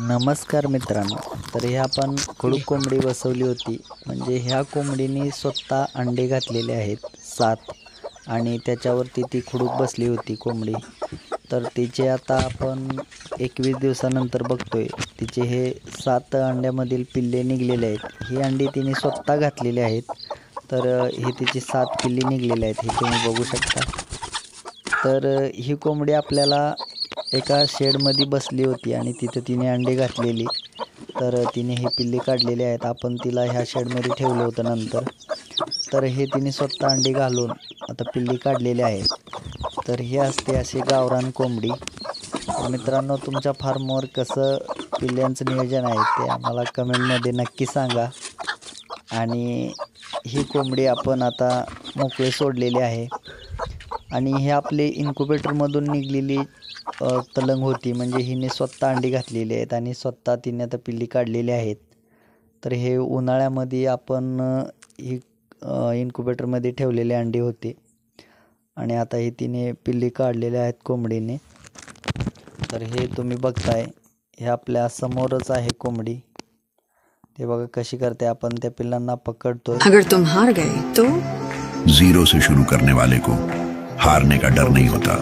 नमस्कार मित्रांनो. तर हे आपण खुडूक कोंबडी बसवली होती. म्हणजे ह्या कोंबडीने स्वतः अंडे घातलेले आहेत 7 आणि त्याच्यावरती ती खुडूक बसली होती कोंबडी. तर तिचे आता आपण 21 दिवसानंतर बघतोय तिचे हे 7 अंड्यामधील पिल्ले निघलेले आहेत. ही अंडी तिने स्वतः घातलेली आहेत. तर हे तिची 7 पिल्ली निघलेली आहेत, हे तुम्ही बघू शकता. तर ही कोंबडी आपल्याला एका शेडमध्ये बसली होती आणि तिथं तिने अंडे घातलेली. तर तिने हे पिल्ले काढलेले आहेत. आपण तिला ह्या शेडमध्ये ठेवलं होतं नंतर. तर हे तिने स्वतः अंडे घालून आता पिल्ली काढलेले आहेत. तर हे असते असे गावरान कोंबडी. तर मित्रांनो, तुमच्या फार्मवर कसं पिल्ल्यांचं नियोजन आहे ते आम्हाला कमेंटमध्ये नक्की सांगा. आणि ही कोंबडी आपण आता मोकळे सोडलेली आहे. आणि हे आपले इन्क्युबेटरमधून निघलेली तलंग होती. म्हणजे हिने स्वतः अंडी घातलेली आहेत आणि स्वतः तिने आता पिल्ली काढलेली आहेत. तर हे उन्हाळ्यामध्ये आपण ही इन्क्युबेटरमध्ये ठेवलेले अंडी होते आणि आता हे तिने पिल्ली काढलेले आहेत कोंबडीने. तर हे तुम्ही बघताय, हे आपल्या समोरच आहे कोंबडी. ते बघा कशी करते. आपण त्या पिल्लांना पकडतोय. अगर तुम हार गए तो जीरो से शुरू करने वाले को हारने का डर नहीं होता।